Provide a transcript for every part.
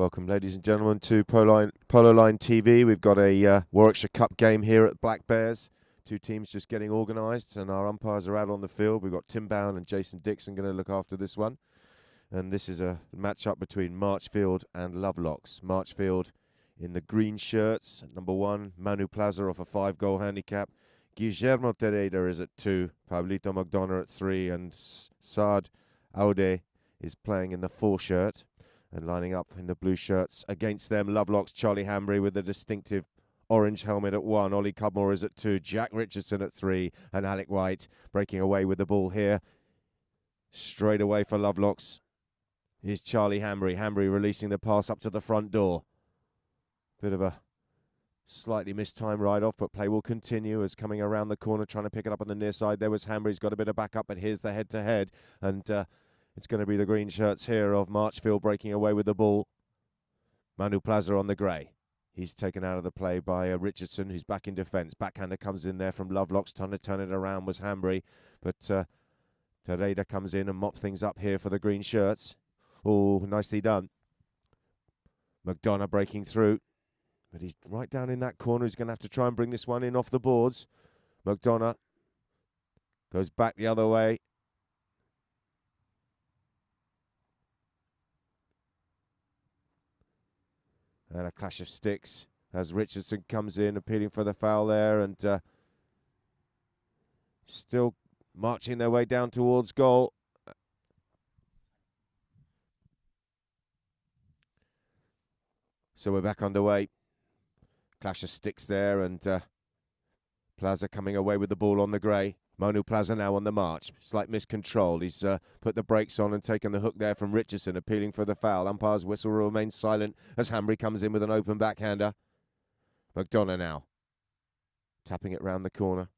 Welcome, ladies and gentlemen, to Polo Line TV. We've got a Warwickshire Cup game here at Black Bears. Two teams just getting organised, and our umpires are out on the field. We've got Tim Bowen and Jason Dixon going to look after this one. And this is a match-up between Marchfield and Lovelocks. Marchfield in the green shirts at number 1. Manu Plaza off a 5-goal handicap. Guillermo Tereda is at 2. Pablito McDonough at 3. And Saad Aude is playing in the 4 shirt. And lining up in the blue shirts against them, Lovelocks, Charlie Hanbury with a distinctive orange helmet at 1. Ollie Cudmore is at 2. Jack Richardson at 3. And Alec White breaking away with the ball here. Straight away for Lovelocks is Charlie Hanbury. Hanbury releasing the pass up to the front door. Bit of a slightly mistimed ride-off, but play will continue as coming around the corner, trying to pick it up on the near side. There was Hanbury. He's got a bit of backup, but here's the head-to-head. And it's going to be the green shirts here of Marchfield breaking away with the ball. Manu Plaza on the grey. He's taken out of the play by Richardson, who's back in defence. Backhander comes in there from Lovelocks, trying to turn it around was Hanbury. But Tereda comes in and mops things up here for the green shirts. Oh, nicely done. McDonough breaking through. But he's right down in that corner. He's going to have to try and bring this one in off the boards. McDonough goes back the other way. And a clash of sticks as Richardson comes in, appealing for the foul there, and still marching their way down towards goal. So we're back underway. Clash of sticks there, and Plaza coming away with the ball on the grey. Manu Plaza now on the march. Slight miscontrol. He's put the brakes on and taken the hook there from Richardson, appealing for the foul. Umpire's whistle remains silent as Hanbury comes in with an open backhander. McDonough now. Tapping it round the corner.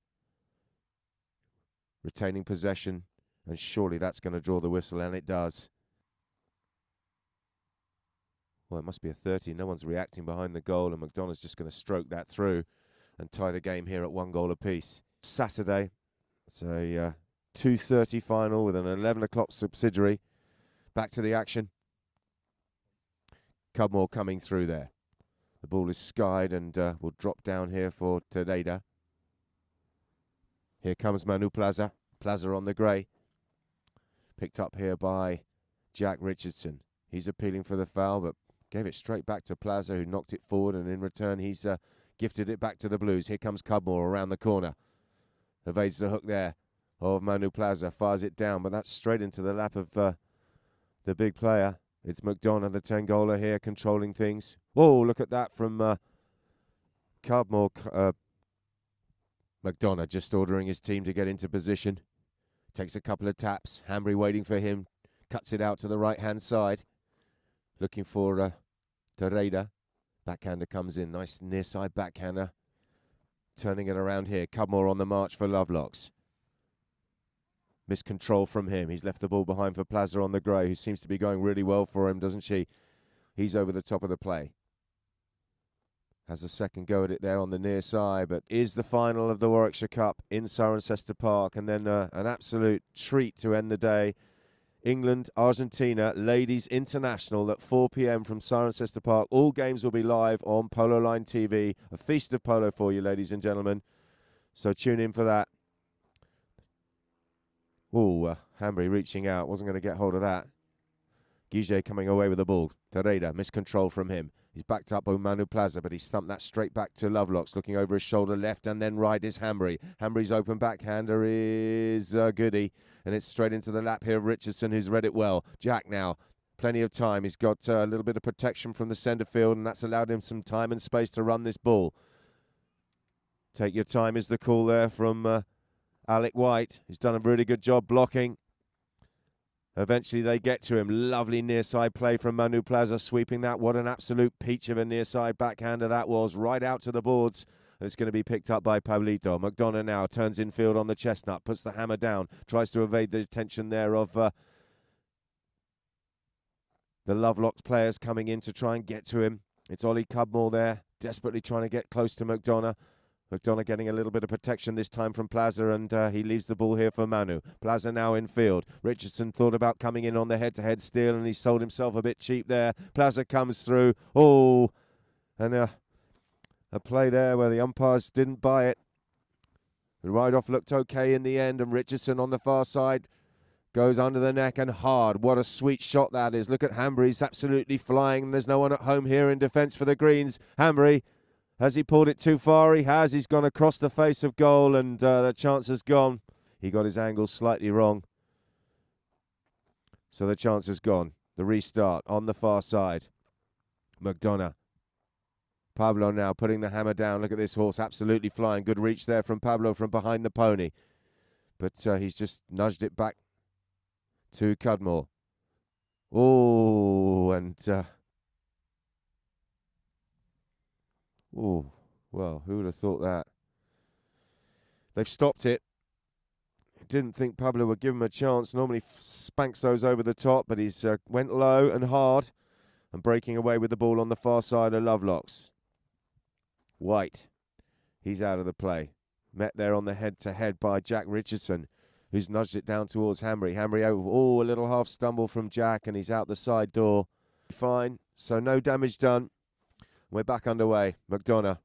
Retaining possession. And surely that's going to draw the whistle, and it does. Well, it must be a 30. No one's reacting behind the goal, and McDonough's just going to stroke that through and tie the game here at 1 goal apiece. Saturday. It's a 2:30 final with an 11 o'clock subsidiary. Back to the action. Cudmore coming through there. The ball is skied and will drop down here for Tereda. Here comes Manu Plaza. Plaza on the grey. Picked up here by Jack Richardson. He's appealing for the foul, but gave it straight back to Plaza, who knocked it forward, and in return he's gifted it back to the Blues. Here comes Cudmore around the corner. Evades the hook there of Manu Plaza, fires it down, but that's straight into the lap of the big player. It's McDonough, the 10-goaler here, controlling things. Whoa, look at that from Cudmore. McDonough just ordering his team to get into position. Takes a couple of taps. Hanbury waiting for him. Cuts it out to the right-hand side. Looking for Tereda. Backhander comes in. Nice near-side backhander. Turning it around here. Cudmore on the march for Lovelocks. Miscontrol from him. He's left the ball behind for Plaza on the grey, who seems to be going really well for him, doesn't she? He's over the top of the play. Has a second go at it there on the near side, but is the final of the Warwickshire Cup in Cirencester Park, and then an absolute treat to end the day. England, Argentina, Ladies International at 4 p.m. from Cirencester Park. All games will be live on Polo Line TV. A feast of polo for you, ladies and gentlemen. So tune in for that. Oh, Hanbury reaching out. Wasn't going to get hold of that. Guige coming away with the ball. Tereda, miscontrol from him. He's backed up by Manu Plaza, but he stumped that straight back to Lovelocks. Looking over his shoulder left, and then right is Hanbury. Hanbury's open backhander is Goody, and it's straight into the lap here of Richardson, who's read it well. Jack now, plenty of time. He's got a little bit of protection from the centre field, and that's allowed him some time and space to run this ball. Take your time is the call there from Alec White, who's done a really good job blocking. Eventually they get to him. Lovely near-side play from Manu Plaza, sweeping that. What an absolute peach of a near-side backhander that was. Right out to the boards. And it's going to be picked up by Pablito. McDonough now turns in field on the chestnut, puts the hammer down, tries to evade the attention there of the Lovelocks players coming in to try and get to him. It's Ollie Cudmore there, desperately trying to get close to McDonough. McDonough getting a little bit of protection this time from Plaza, and he leaves the ball here for Manu. Plaza now in field. Richardson thought about coming in on the head-to-head steal, and he sold himself a bit cheap there. Plaza comes through. Oh, and a play there where the umpires didn't buy it. The ride-off looked okay in the end, and Richardson on the far side goes under the neck and hard. What a sweet shot that is. Look at Hanbury. He's absolutely flying. There's no one at home here in defence for the Greens. Hanbury, has he pulled it too far? He has. He's gone across the face of goal, and the chance has gone. He got his angle slightly wrong. So the chance has gone. The restart on the far side. McDonough. Pablo now putting the hammer down. Look at this horse, absolutely flying. Good reach there from Pablo from behind the pony. But he's just nudged it back to Cudmore. Oh, and oh, well, who would have thought that? They've stopped it. Didn't think Pablo would give him a chance. Normally spanks those over the top, but he's went low and hard and breaking away with the ball on the far side of Lovelocks. White, he's out of the play. Met there on the head-to-head by Jack Richardson, who's nudged it down towards Hanbury. Hanbury, oh, a little half stumble from Jack, and he's out the side door. Fine, so no damage done. We're back underway. McDonough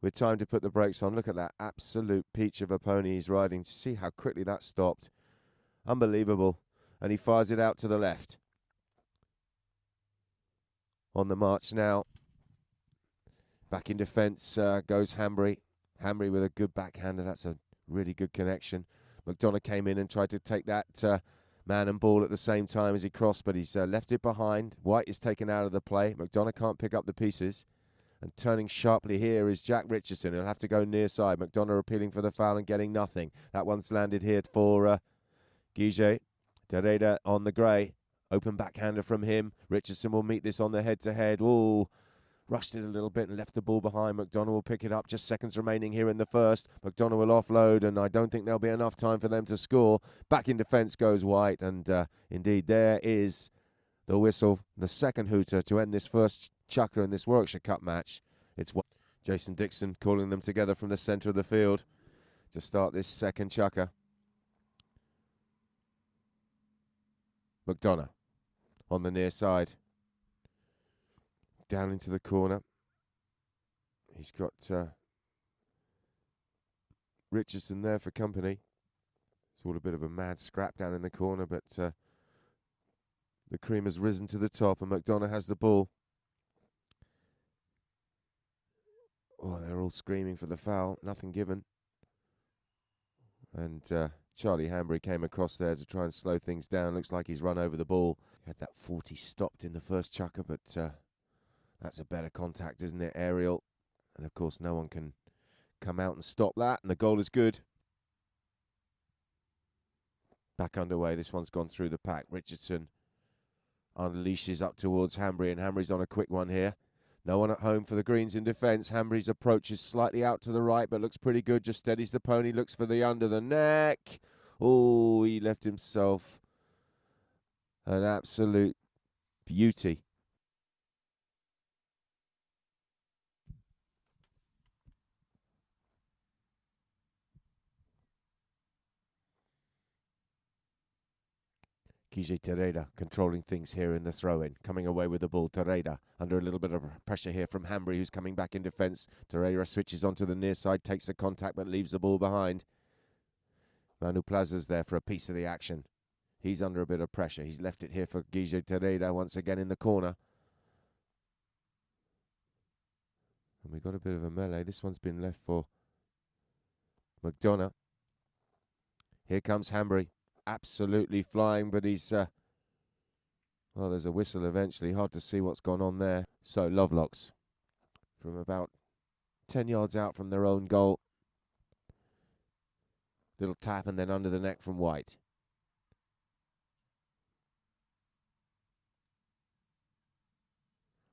with time to put the brakes on. Look at that absolute peach of a pony he's riding. See how quickly that stopped. Unbelievable. And he fires it out to the left. On the march now. Back in defence goes Hanbury. Hanbury with a good backhander. That's a really good connection. McDonough came in and tried to take that man and ball at the same time as he crossed, but he's left it behind. White is taken out of the play. McDonough can't pick up the pieces. And turning sharply here is Jack Richardson. He'll have to go near side. McDonough appealing for the foul and getting nothing. That one's landed here for Guiget. Derrida on the grey. Open backhander from him. Richardson will meet this on the head-to-head. Ooh. Rushed it a little bit and left the ball behind. McDonough will pick it up. Just seconds remaining here in the first. McDonough will offload, and I don't think there'll be enough time for them to score. Back in defence goes White, and indeed there is the whistle, the second hooter to end this first chukker in this Warwickshire Cup match. It's Jason Dixon calling them together from the centre of the field to start this second chukker. McDonough on the near side. Down into the corner. He's got Richardson there for company. It's all a bit of a mad scrap down in the corner, but the cream has risen to the top and McDonough has the ball. Oh, they're all screaming for the foul. Nothing given. And Charlie Hanbury came across there to try and slow things down. Looks like he's run over the ball. He had that 40 stopped in the first chukker, but that's a better contact, isn't it, aerial? And, of course, no one can come out and stop that. And the goal is good. Back underway. This one's gone through the pack. Richardson unleashes up towards Hanbury, and Hanbury's on a quick one here. No one at home for the Greens in defence. Hanbury's approach is slightly out to the right, but looks pretty good. Just steadies the pony. Looks for the under the neck. Oh, he left himself an absolute beauty. Guiget Terreda controlling things here in the throw-in. Coming away with the ball. Terreda under a little bit of pressure here from Hanbury, who's coming back in defence. Terreda switches onto the near side, takes the contact, but leaves the ball behind. Manu Plaza's there for a piece of the action. He's under a bit of pressure. He's left it here for Guiget Terreda once again in the corner. And we got a bit of a melee. This one's been left for McDonough. Here comes Hanbury. Absolutely flying, but he's well, there's a whistle eventually. Hard to see what's gone on there. So Lovelocks from about 10 yards out from their own goal. Little tap and then under the neck from White.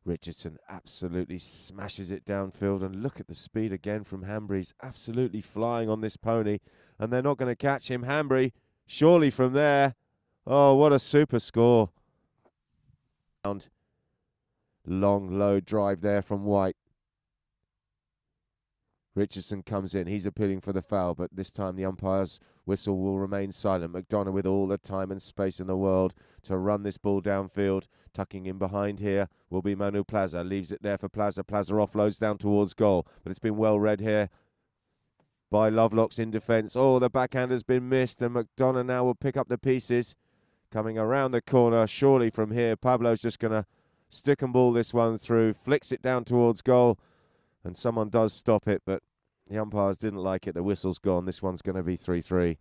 Richardson absolutely smashes it downfield, and look at the speed again from Hanbury. He's absolutely flying on this pony, and they're not going to catch him. Hanbury surely from there. Oh, what a super score. Long, low drive there from White. Richardson comes in. He's appealing for the foul, but this time the umpire's whistle will remain silent. McDonough with all the time and space in the world to run this ball downfield. Tucking in behind here will be Manu Plaza. Leaves it there for Plaza. Plaza offloads down towards goal, but it's been well read here by Lovelocks in defence. Oh, the backhand has been missed, and McDonough now will pick up the pieces. Coming around the corner, surely from here, Pablo's just going to stick and ball this one through. Flicks it down towards goal. And someone does stop it, but the umpires didn't like it. The whistle's gone. This one's going to be 3-3.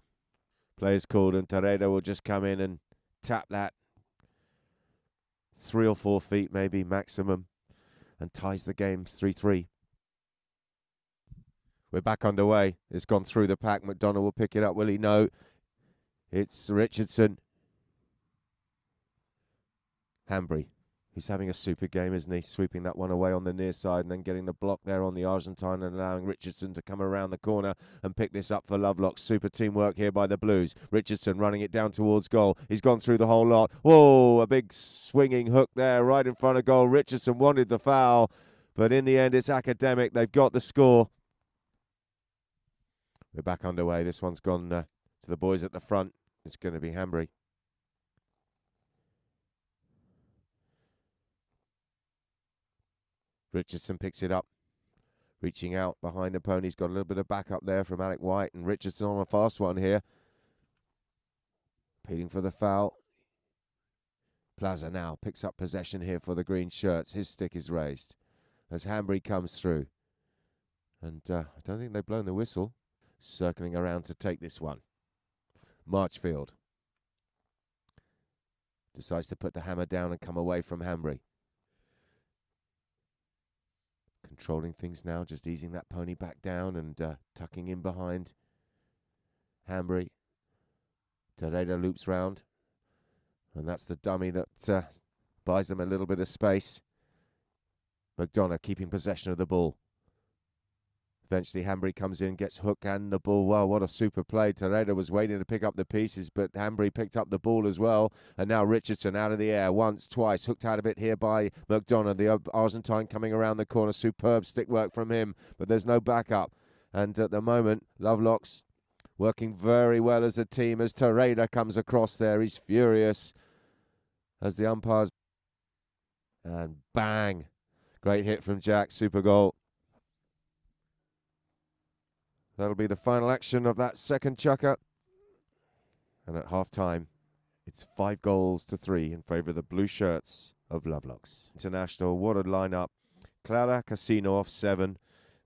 Play's called, and Terredo will just come in and tap that 3 or 4 feet, maybe maximum, and ties the game 3-3. We're back underway. It's gone through the pack. McDonough will pick it up. Will he? No. It's Richardson. Hanbury. He's having a super game, isn't he? Sweeping that one away on the near side and then getting the block there on the Argentine and allowing Richardson to come around the corner and pick this up for Lovelocks. Super teamwork here by the Blues. Richardson running it down towards goal. He's gone through the whole lot. Whoa, a big swinging hook there right in front of goal. Richardson wanted the foul, but in the end it's academic. They've got the score. We're back underway. This one's gone to the boys at the front. It's going to be Hanbury. Richardson picks it up, reaching out behind the ponies. Got a little bit of backup there from Alec White, and Richardson on a fast one here. Appealing for the foul. Plaza now picks up possession here for the green shirts. His stick is raised as Hanbury comes through. And I don't think they've blown the whistle. Circling around to take this one. Marchfield decides to put the hammer down and come away from Hanbury. Controlling things now, just easing that pony back down and tucking in behind Hanbury. Terredo loops round, and that's the dummy that buys them a little bit of space. McDonough keeping possession of the ball. Eventually Hanbury comes in, gets hook and the ball. Wow, what a super play. Terredo was waiting to pick up the pieces, but Hanbury picked up the ball as well. And now Richardson out of the air once, twice. Hooked out of it here by McDonough. The Argentine coming around the corner. Superb stick work from him, but there's no backup. And at the moment, Lovelocks working very well as a team as Terredo comes across there. He's furious as the umpires. And bang. Great hit from Jack. Super goal. That'll be the final action of that second chucker. And at half-time, it's 5-3 in favour of the blue shirts of Lovelocks. International, what a lineup. Clara Casino off 7,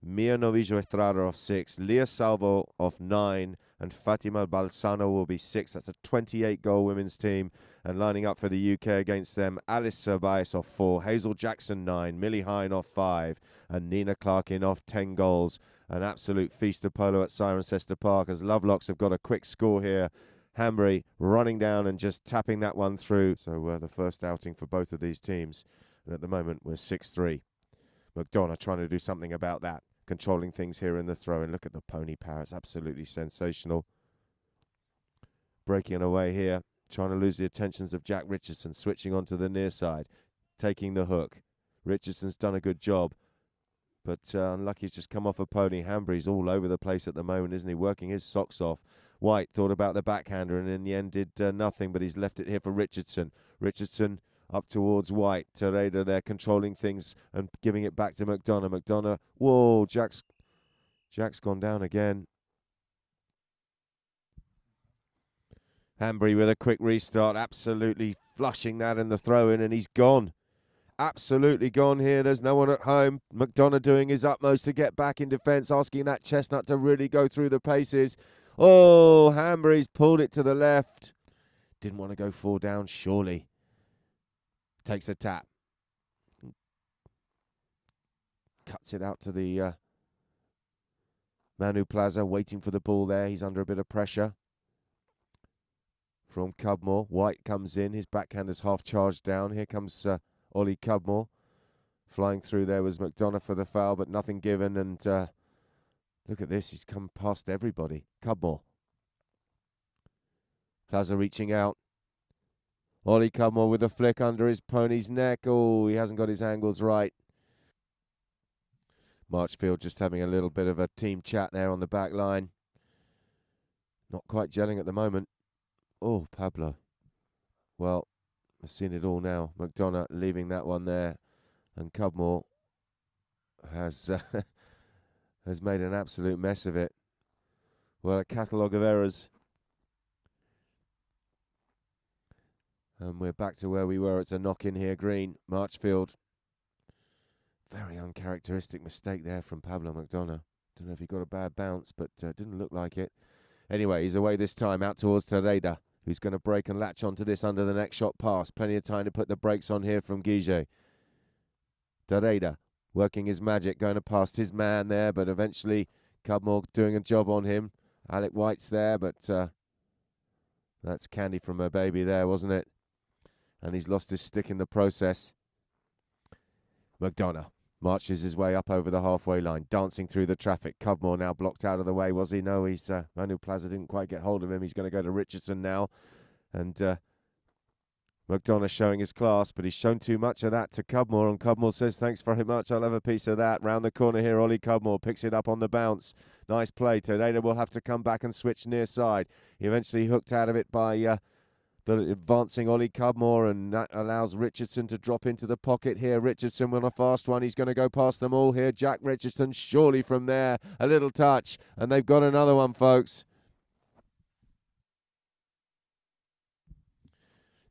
Mia Novillo Estrada off 6, Leah Salvo off 9, and Fatima Balsano will be 6. That's a 28-goal women's team. And lining up for the UK against them, Alice Serbaes off 4, Hazel Jackson 9, Millie Hine off 5, and Nina Clarkin off 10 goals. An absolute feast of polo at Cirencester Park as Lovelocks have got a quick score here. Hanbury running down and just tapping that one through. So the first outing for both of these teams. And at the moment we're 6-3. McDonough trying to do something about that. Controlling things here in the throw. And look at the pony power. It's absolutely sensational. Breaking away here. Trying to lose the attentions of Jack Richardson. Switching onto the near side. Taking the hook. Richardson's done a good job. But unlucky he's just come off a pony. Hanbury's all over the place at the moment, isn't he? Working his socks off. White thought about the backhander and in the end did nothing, but he's left it here for Richardson. Richardson up towards White. Terredo there controlling things and giving it back to McDonough. McDonough, whoa, Jack's gone down again. Hanbury with a quick restart, absolutely flushing that in the throw-in, and he's gone. Absolutely gone here. There's no one at home. McDonough doing his utmost to get back in defence, asking that chestnut to really go through the paces. Oh, Hanbury's pulled it to the left. Didn't want to go 4 down, surely. Takes a tap. Cuts it out to the Manu Plaza, waiting for the ball there. He's under a bit of pressure from Cudmore. White comes in. His backhander's half charged down. Here comes Ollie Cudmore. Flying through there was McDonough for the foul, but nothing given. And look at this. He's come past everybody. Cudmore. Plaza reaching out. Ollie Cudmore with a flick under his pony's neck. Oh, he hasn't got his angles right. Marchfield just having a little bit of a team chat there on the back line. Not quite gelling at the moment. Oh, Pablo. Well, I've seen it all now. McDonough leaving that one there. And Cudmore has has made an absolute mess of it. Well, a catalogue of errors. And we're back to where we were. It's a knock-in here, green. Marchfield. Very uncharacteristic mistake there from Pablo McDonough. Don't know if he got a bad bounce, but didn't look like it. Anyway, he's away this time, out towards Tereda, who's going to break and latch onto this under the next shot pass. Plenty of time to put the brakes on here from Guiget. Tereda working his magic, going to past his man there, but eventually Cudmore doing a job on him. Alec White's there, but that's candy from her baby there, wasn't it? And he's lost his stick in the process. McDonough marches his way up over the halfway line, dancing through the traffic. Cudmore now blocked out of the way, was he? No, he's Manu Plaza didn't quite get hold of him. He's going to go to Richardson now. And McDonough showing his class, but he's shown too much of that to Cudmore, and Cudmore says, thanks very much, I'll have a piece of that. Round the corner here, Ollie Cudmore picks it up on the bounce. Nice play. Tereda will have to come back and switch near side. He eventually hooked out of it by the advancing Ollie Cudmore, and that allows Richardson to drop into the pocket here. Richardson on a fast one. He's going to go past them all here. Jack Richardson surely from there. A little touch, and they've got another one, folks.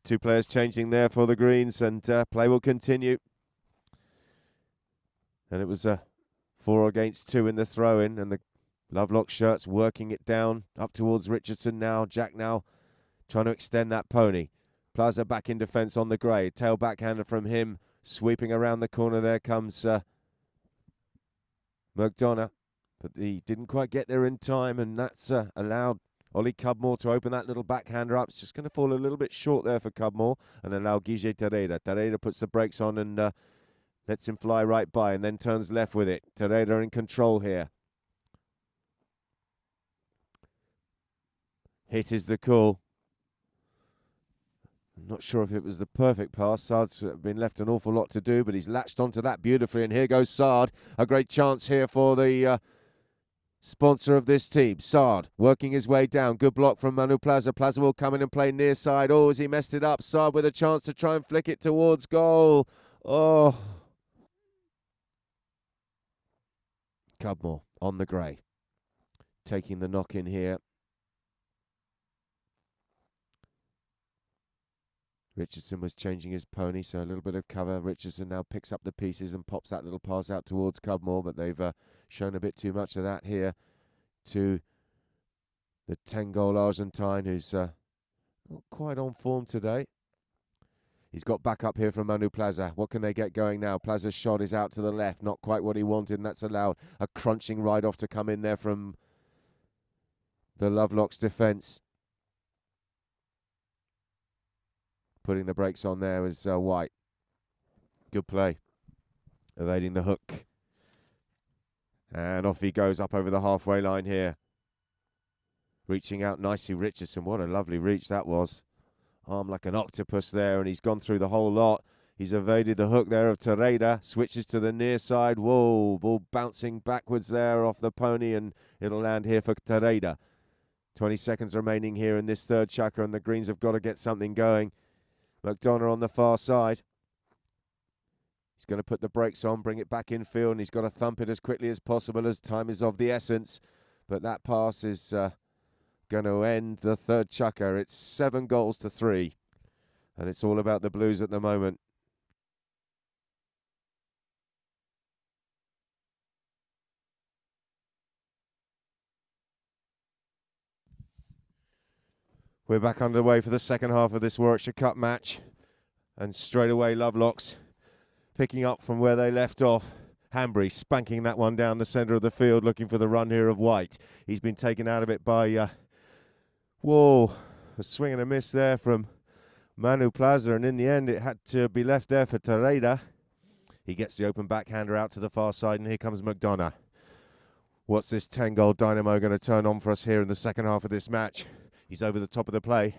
Two players changing there for the Greens, and play will continue. And it was a 4 against 2 in the throw-in, and the Lovelocks shirts working it down up towards Richardson now. Jack now trying to extend that pony. Plaza back in defence on the grey. Tail backhander from him. Sweeping around the corner. There comes McDonough. But he didn't quite get there in time, and that's allowed Ollie Cudmore to open that little backhander up. It's just going to fall a little bit short there for Cudmore and allow Guiget Tereda. Tereda puts the brakes on and lets him fly right by and then turns left with it. Tereda in control here. Hit is the call. I'm not sure if it was the perfect pass. Sard's been left an awful lot to do, but he's latched onto that beautifully. And here goes Sard. A great chance here for the sponsor of this team. Sard working his way down. Good block from Manu Plaza. Plaza will come in and play near side. Oh, has he messed it up? Sard with a chance to try and flick it towards goal. Oh. Cudmore on the grey. Taking the knock in here. Richardson was changing his pony, so a little bit of cover. Richardson now picks up the pieces and pops that little pass out towards Cudmore, but they've shown a bit too much of that here to the 10-goal Argentine, who's not quite on form today. He's got back up here from Manu Plaza. What can they get going now? Plaza's shot is out to the left, not quite what he wanted, and that's allowed a crunching ride-off to come in there from the Lovelocks defence. Putting the brakes on there was White. Good play. Evading the hook. And off he goes up over the halfway line here. Reaching out nicely, Richardson. What a lovely reach that was. Arm like an octopus there, and he's gone through the whole lot. He's evaded the hook there of Tereda. Switches to the near side. Whoa, ball bouncing backwards there off the pony, and it'll land here for Tereda. 20 seconds remaining here in this third chakra, and the Greens have got to get something going. McDonough on the far side. He's going to put the brakes on, bring it back in field, and he's got to thump it as quickly as possible as time is of the essence. But that pass is going to end the third chukker. It's 7 goals to 3, and it's all about the Blues at the moment. We're back underway for the second half of this Warwickshire Cup match. And straight away, Lovelocks picking up from where they left off. Hanbury spanking that one down the centre of the field, looking for the run here of White. He's been taken out of it by, a swing and a miss there from Manu Plaza. And in the end, it had to be left there for Tereda. He gets the open backhander out to the far side, and here comes McDonough. What's this 10-goal dynamo going to turn on for us here in the second half of this match? He's over the top of the play.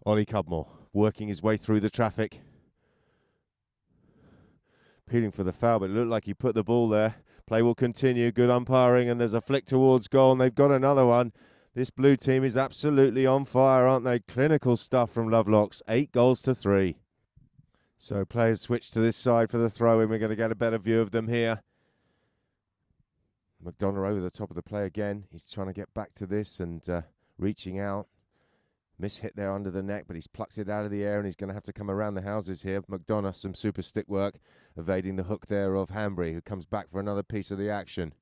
Ollie Cudmore working his way through the traffic. appealing for the foul, but it looked like he put the ball there. Play will continue. Good umpiring, and there's a flick towards goal, and they've got another one. This blue team is absolutely on fire, aren't they? Clinical stuff from Lovelocks. 8 goals to 3. So players switch to this side for the throw-in. We're going to get a better view of them here. McDonough over the top of the play again. He's trying to get back to this and reaching out. Miss hit there under the neck, but he's plucked it out of the air, and he's going to have to come around the houses here. McDonough, some super stick work, evading the hook there of Hanbury, who comes back for another piece of the action.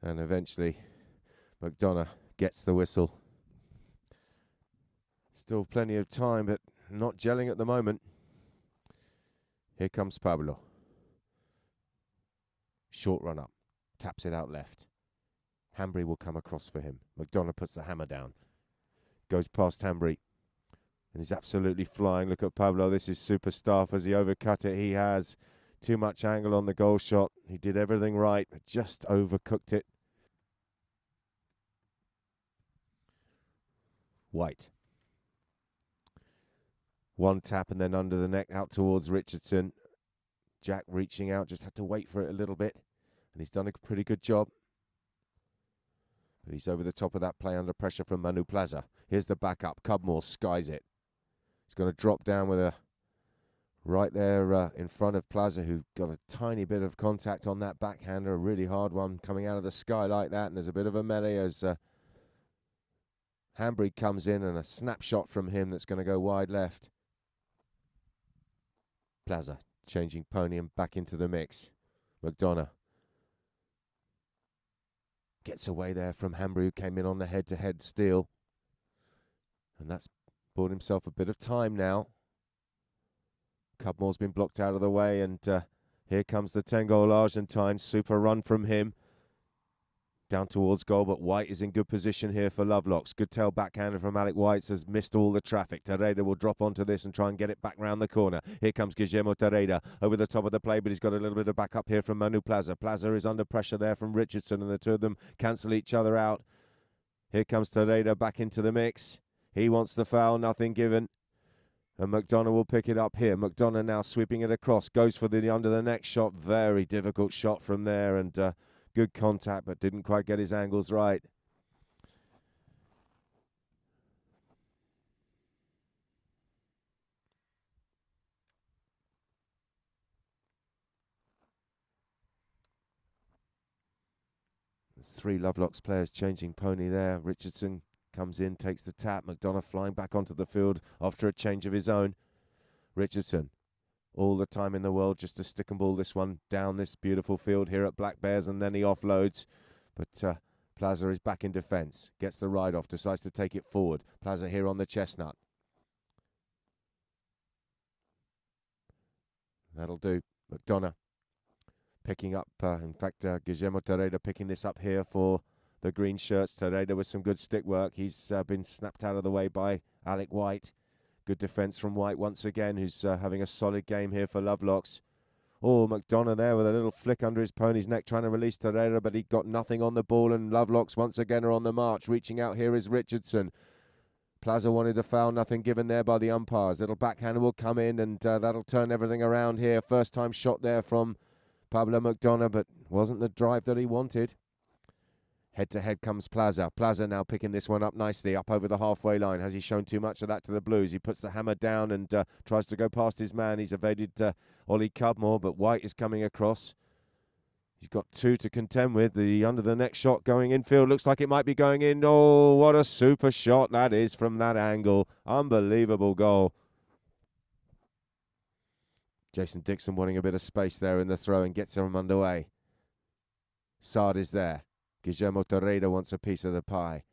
And eventually, McDonough gets the whistle. Still plenty of time, but not gelling at the moment. Here comes Pablo. Short run up. Taps it out left. Hanbury will come across for him. McDonough puts the hammer down. Goes past Hanbury. And he's absolutely flying. Look at Pablo. This is super stuff. As he overcut it, he has too much angle on the goal shot. He did everything right, but just overcooked it. White. One tap and then under the neck out towards Richardson. Jack reaching out, just had to wait for it a little bit. And he's done a pretty good job. But he's over the top of that play under pressure from Manu Plaza. Here's the backup. Cudmore skies it. He's going to drop down with a right there in front of Plaza, who got a tiny bit of contact on that backhander. A really hard one coming out of the sky like that. And there's a bit of a melee as Hanbury comes in, and a snapshot from him that's going to go wide left. Plaza changing pony and back into the mix. McDonough gets away there from Hanbury, who came in on the head-to-head steal. And that's bought himself a bit of time now. Cudmore's been blocked out of the way, and here comes the 10-goal Argentine. Super run from him. Down towards goal, but White is in good position here for Lovelocks. Good tail backhander from Alec White, has missed all the traffic. Terreira will drop onto this and try and get it back round the corner. Here comes Guillermo Terreira over the top of the play, but he's got a little bit of backup here from Manu Plaza. Plaza is under pressure there from Richardson, and the two of them cancel each other out. Here comes Terreira back into the mix. He wants the foul, nothing given. And McDonough will pick it up here. McDonough now sweeping it across, goes for the under the neck shot. Very difficult shot from there, and good contact, but didn't quite get his angles right. Three Lovelocks players changing pony there. Richardson comes in, takes the tap. McDonough flying back onto the field after a change of his own. Richardson, all the time in the world just to stick and ball this one down this beautiful field here at Black Bears, and then he offloads. But Plaza is back in defence. Gets the ride off, decides to take it forward. Plaza here on the chestnut. That'll do. McDonough picking up, in fact, Guillermo Terreira picking this up here for the green shirts. Terreira with some good stick work. He's been snapped out of the way by Alec White. Good defence from White once again, who's having a solid game here for Lovelocks. Oh, McDonough there with a little flick under his pony's neck, trying to release Terreira, but he got nothing on the ball, and Lovelocks once again are on the march. Reaching out here is Richardson. Plaza wanted the foul, nothing given there by the umpires. Little backhander will come in, and that'll turn everything around here. First time shot there from Pablo McDonough, but wasn't the drive that he wanted. Head-to-head comes Plaza. Plaza now picking this one up nicely, up over the halfway line. Has he shown too much of that to the Blues? He puts the hammer down and tries to go past his man. He's evaded Ollie Cudmore, but White is coming across. He's got two to contend with. The under-the-neck shot going infield. Looks like it might be going in. Oh, what a super shot that is from that angle. Unbelievable goal. Jason Dixon wanting a bit of space there in the throw and gets him underway. Sard is there. Guillermo Terreira wants a piece of the pie.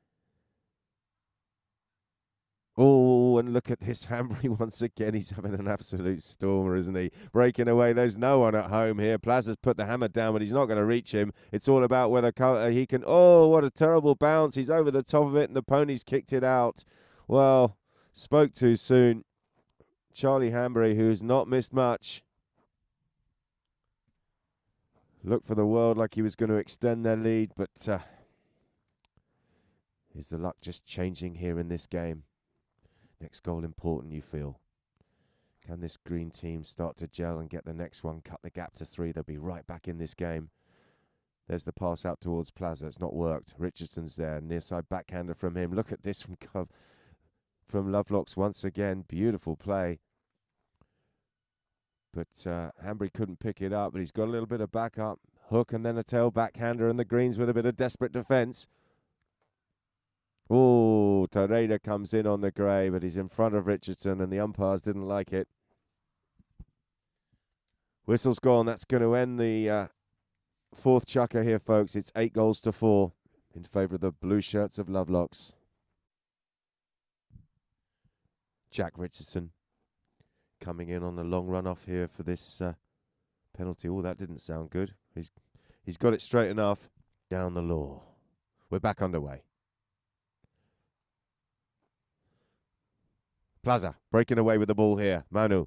Oh, and look at this Hanbury once again. He's having an absolute stormer, isn't he? Breaking away. There's no one at home here. Plaza's put the hammer down, but he's not going to reach him. It's all about whether he can... Oh, what a terrible bounce. He's over the top of it, and the pony's kicked it out. Well, spoke too soon. Charlie Hanbury, who's not missed much, looked for the world like he was going to extend their lead, but is the luck just changing here in this game? Next goal important, you feel. Can this green team start to gel and get the next one, cut the gap to 3? They'll be right back in this game. There's the pass out towards Plaza. It's not worked. Richardson's there. Near side backhander from him. Look at this from Lovelocks once again. Beautiful play. But Hanbury couldn't pick it up, but he's got a little bit of backup. Hook and then a tail backhander, and the Greens with a bit of desperate defence. Oh, Torreira comes in on the grey, but he's in front of Richardson, and the umpires didn't like it. Whistle's gone. That's going to end the fourth chukker here, folks. It's 8-4 in favour of the blue shirts of Lovelocks. Jack Richardson coming in on the long run off here for this penalty. Oh, that didn't sound good. He's got it straight enough. Down the law. We're back underway. Plaza breaking away with the ball here. Manu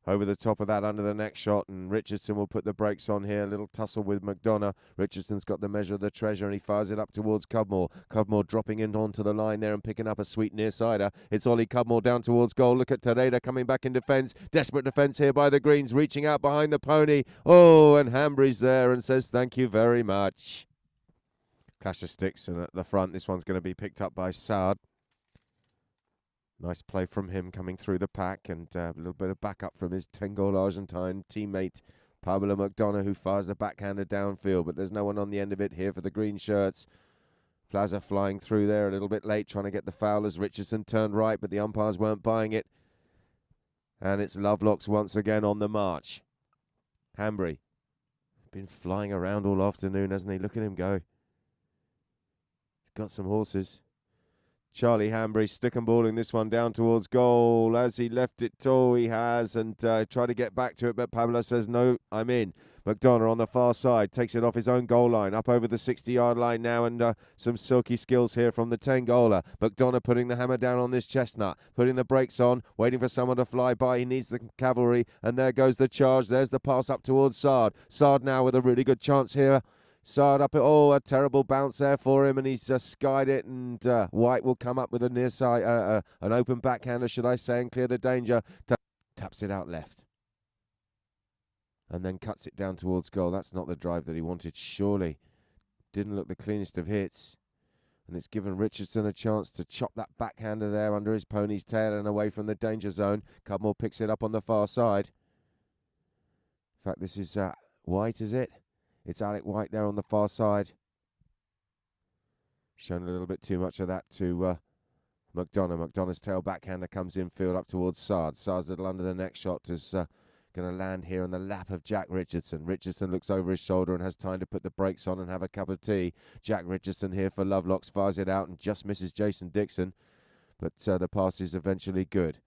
over the top of that under the neck shot, and Richardson will put the brakes on here. A little tussle with McDonough. Richardson's got the measure of the treasure, and he fires it up towards Cudmore. Cudmore dropping in onto the line there and picking up a sweet near-sider. It's Ollie Cudmore down towards goal. Look at Torreira coming back in defence. Desperate defence here by the Greens, reaching out behind the pony. Oh, and Hanbury's there and says thank you very much. Clash of sticks, and at the front, this one's going to be picked up by Saad. Nice play from him coming through the pack, and a little bit of backup from his 10-goal Argentine teammate, Pablo McDonough, who fires the backhander downfield, but there's no one on the end of it here for the green shirts. Plaza flying through there a little bit late, trying to get the foul as Richardson turned right, but the umpires weren't buying it. And it's Lovelocks once again on the march. Hanbury. Been flying around all afternoon, hasn't he? Look at him go. He's got some horses. Charlie Hanbury stick and balling this one down towards goal. As he left it tall, he has, and tried to get back to it, but Pablo says, no, I'm in. McDonough on the far side takes it off his own goal line, up over the 60-yard line now, and some silky skills here from the 10-goaler. McDonough putting the hammer down on this chestnut, putting the brakes on, waiting for someone to fly by. He needs the cavalry, and there goes the charge. There's the pass up towards Saad. Saad now with a really good chance here. Saad up it. Oh, a terrible bounce there for him, and he's skied it, and White will come up with a near side, an open backhander, should I say, and clear the danger. Taps it out left. And then cuts it down towards goal. That's not the drive that he wanted, surely. Didn't look the cleanest of hits. And it's given Richardson a chance to chop that backhander there under his pony's tail and away from the danger zone. Cudmore picks it up on the far side. In fact, this is White, is it? It's Alec White there on the far side. Shown a little bit too much of that to McDonough. McDonough's tail backhander comes infield up towards Saad. Saad's little under the neck shot is going to land here on the lap of Jack Richardson. Richardson looks over his shoulder and has time to put the brakes on and have a cup of tea. Jack Richardson here for Lovelocks fires it out and just misses Jason Dixon. But the pass is eventually good.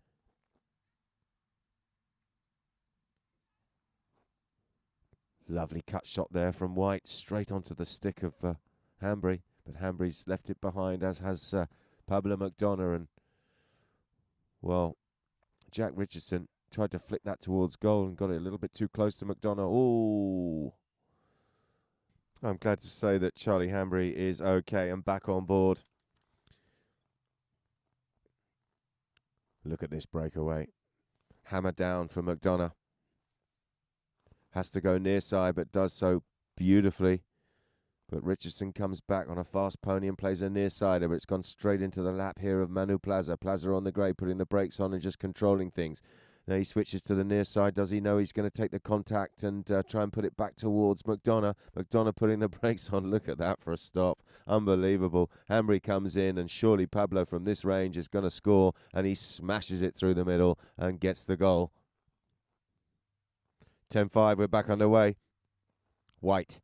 Lovely cut shot there from White, straight onto the stick of Hanbury. But Hanbury's left it behind, as has Pablo McDonough. And, well, Jack Richardson tried to flick that towards goal and got it a little bit too close to McDonough. Oh! I'm glad to say that Charlie Hanbury is okay and back on board. Look at this breakaway. Hammer down for McDonough. Has to go near side, but does so beautifully. But Richardson comes back on a fast pony and plays a near sider, but it's gone straight into the lap here of Manu Plaza. Plaza on the grey, putting the brakes on and just controlling things. Now he switches to the near side. Does he know he's going to take the contact and try and put it back towards McDonough? McDonough putting the brakes on. Look at that for a stop. Unbelievable. Hanbury comes in, and surely Pablo from this range is going to score, and he smashes it through the middle and gets the goal. 10-5, we're back underway. White.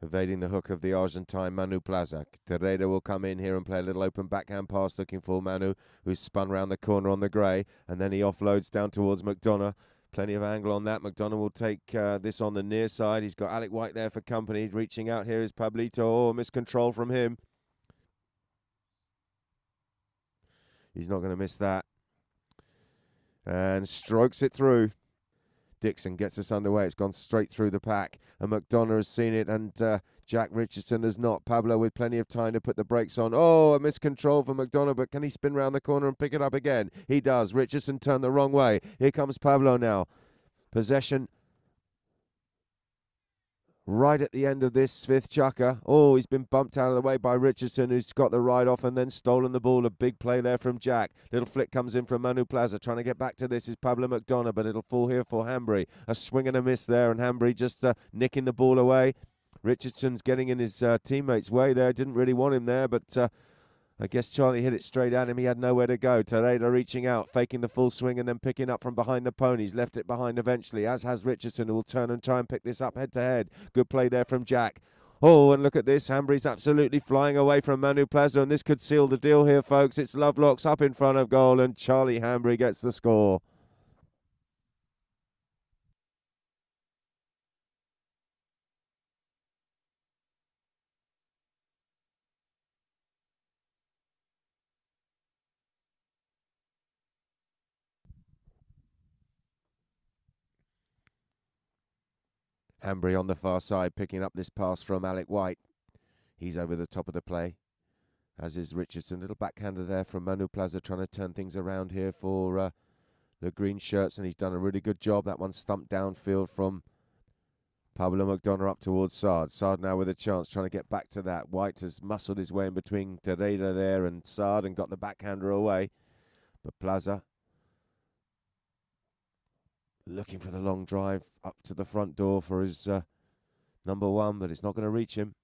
Evading the hook of the Argentine Manu Plaza. Torreira will come in here and play a little open backhand pass looking for Manu, who's spun round the corner on the grey. And then he offloads down towards McDonough. Plenty of angle on that. McDonough will take this on the near side. He's got Alec White there for company. Reaching out here is Pablito. Oh, miscontrol from him. He's not going to miss that. And strokes it through. Dixon gets us underway. It's gone straight through the pack. And McDonough has seen it, and Jack Richardson has not. Pablo with plenty of time to put the brakes on. Oh, a miscontrol for McDonough, but can he spin round the corner and pick it up again? He does. Richardson turned the wrong way. Here comes Pablo now. Possession right at the end of this fifth chukker. Oh, he's been bumped out of the way by Richardson, who's got the ride off and then stolen the ball. A big play there from Jack. Little flick comes in from Manu Plaza. Trying to get back to this is Pablo McDonough, but it'll fall here for Hanbury. A swing and a miss there, and Hanbury just nicking the ball away. Richardson's getting in his teammates' way there. Didn't really want him there, but I guess Charlie hit it straight at him. He had nowhere to go. Tereda reaching out, faking the full swing and then picking up from behind the ponies. Left it behind eventually, as has Richardson, who will turn and try and pick this up head to head. Good play there from Jack. Oh, and look at this. Hanbury's absolutely flying away from Manu Plaza, and this could seal the deal here, folks. It's Lovelocks up in front of goal, and Charlie Hanbury gets the score. Hanbury on the far side, picking up this pass from Alec White. He's over the top of the play, as is Richardson. Little backhander there from Manu Plaza, trying to turn things around here for the green shirts, and he's done a really good job. That one stumped downfield from Pablo McDonough up towards Sard. Sard now with a chance, trying to get back to that. White has muscled his way in between Tereda there and Sard and got the backhander away. But Plaza looking for the long drive up to the front door for his number one, but it's not going to reach him.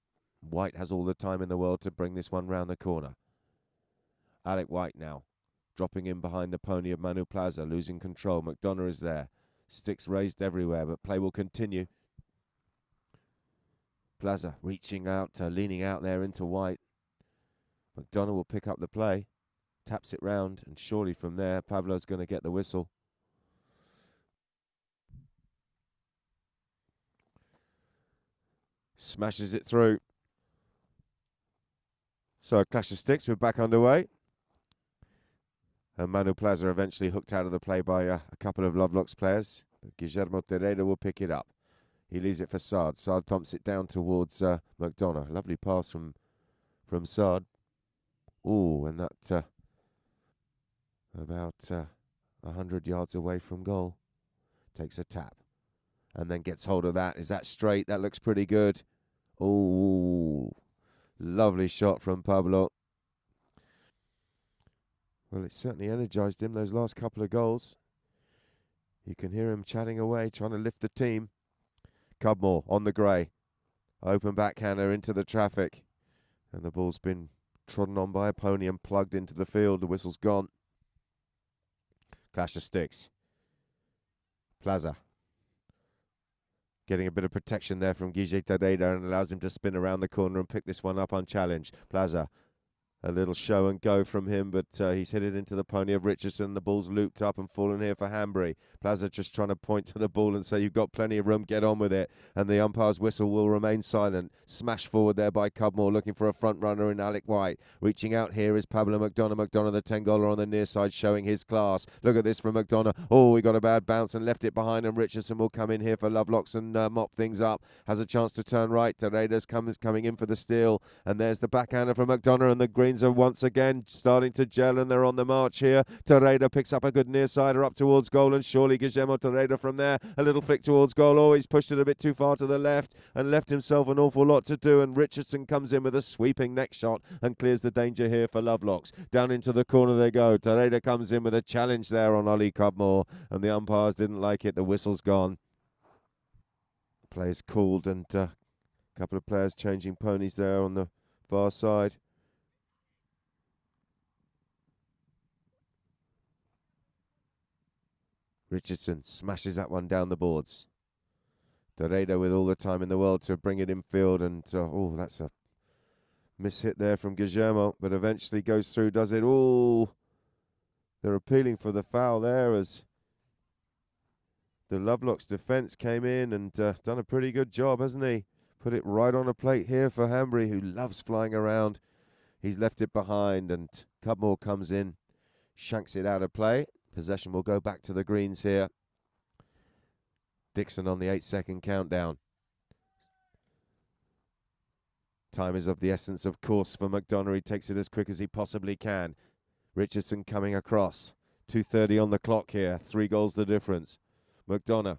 White has all the time in the world to bring this one round the corner. Alec White now dropping in behind the pony of Manu Plaza, losing control. McDonough is there. Sticks raised everywhere, but play will continue. Plaza reaching out, leaning out there into White. McDonough will pick up the play, taps it round, and surely from there, Pablo's going to get the whistle. Smashes it through. So clash of sticks, we're back underway. And Manu Plaza eventually hooked out of the play by a couple of Lovelocks players. But Guillermo Tereda will pick it up. He leaves it for Sard. Sard pumps it down towards McDonough. Lovely pass from Sard. Ooh, and that about 100 yards away from goal. Takes a tap. And then gets hold of that. Is that straight? That looks pretty good. Oh, lovely shot from Pablo. Well, it certainly energized him, those last couple of goals. You can hear him chatting away, trying to lift the team. Cudmore on the grey. Open backhander into the traffic. And the ball's been trodden on by a pony and plugged into the field. The whistle's gone. Clash of sticks. Plaza getting a bit of protection there from Guille Tereda and allows him to spin around the corner and pick this one up unchallenged. Plaza, a little show and go from him, but he's hit it into the pony of Richardson. The ball's looped up and fallen here for Hanbury. Plaza just trying to point to the ball and say, you've got plenty of room, get on with it. And the umpire's whistle will remain silent. Smash forward there by Cudmore, looking for a front runner in Alec White. Reaching out here is Pablo McDonough. McDonough, the 10-goaler on the near side, showing his class. Look at this from McDonough. Oh, he got a bad bounce and left it behind, and Richardson will come in here for Lovelocks and mop things up. Has a chance to turn right. Tereda's coming in for the steal. And there's the backhander from McDonough, and the Greens are once again starting to gel, and they're on the march here. Tereda picks up a good near-sider up towards goal, and surely Guillermo Tereda from there. A little flick towards goal. Oh, he's pushed it a bit too far to the left and left himself an awful lot to do, and Richardson comes in with a sweeping neck shot and clears the danger here for Lovelocks. Down into the corner they go. Tereda comes in with a challenge there on Ollie Cudmore, and the umpires didn't like it. The whistle's gone. Play's called, and a couple of players changing ponies there on the far side. Richardson smashes that one down the boards. Tereda with all the time in the world to bring it in field, and oh, that's a mishit there from Guillermo, but eventually goes through, does it? Oh, they're appealing for the foul there as the Lovelocks defence came in and done a pretty good job, hasn't he? Put it right on a plate here for Hanbury, who loves flying around. He's left it behind, and Cudmore comes in, shanks it out of play. Possession will go back to the Greens here. Dixon on the 8-second countdown. Time is of the essence, of course, for McDonough. He takes it as quick as he possibly can. Richardson coming across. 2:30 on the clock here. 3 goals the difference. McDonough.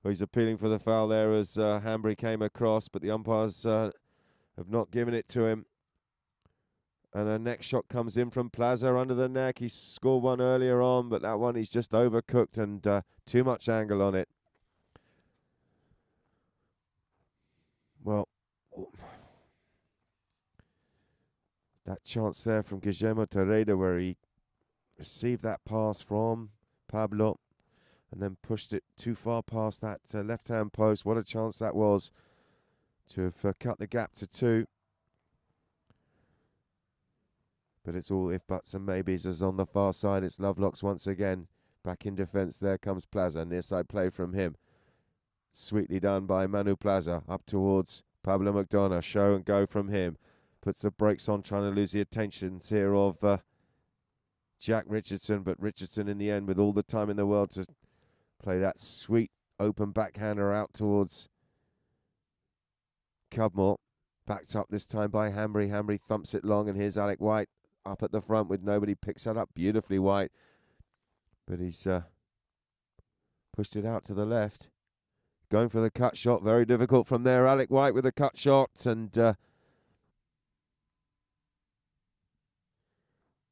Well, he's appealing for the foul there as Hanbury came across, but the umpires have not given it to him. And a next shot comes in from Plaza under the neck. He scored one earlier on, but that one he's just overcooked and too much angle on it. Well, that chance there from Guillermo Terreda where he received that pass from Pablo and then pushed it too far past that left-hand post. What a chance that was to have cut the gap to 2. But it's all if buts and maybes as on the far side. It's Lovelocks once again. Back in defence. There comes Plaza. Near side play from him. Sweetly done by Manu Plaza. Up towards Pablo McDonough. Show and go from him. Puts the brakes on, trying to lose the attentions here of Jack Richardson. But Richardson in the end with all the time in the world to play that sweet open backhander out towards Cubmore. Backed up this time by Hanbury. Hanbury thumps it long and here's Alec White. Up at the front with nobody, picks that up beautifully, White. But he's pushed it out to the left. Going for the cut shot, very difficult from there. Alec White with a cut shot and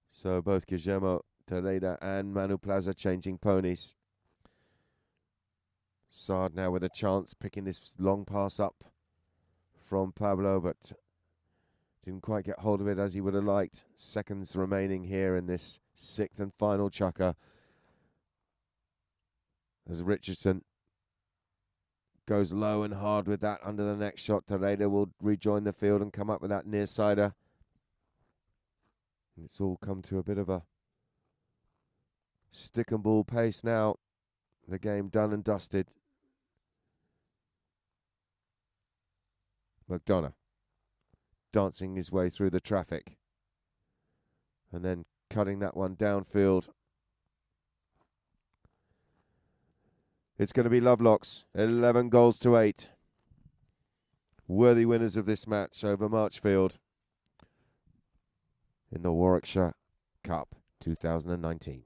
so both Guillermo Terreda and Manu Plaza changing ponies. Sard now with a chance, picking this long pass up from Pablo, but didn't quite get hold of it as he would have liked. Seconds remaining here in this 6th and final chukker. As Richardson goes low and hard with that under the next shot. Terreda will rejoin the field and come up with that near-sider. It's all come to a bit of a stick and ball pace now. The game done and dusted. McDonough dancing his way through the traffic and then cutting that one downfield. It's going to be Lovelocks, 11 goals to 8. Worthy winners of this match over Marchfield in the Warwickshire Cup 2019.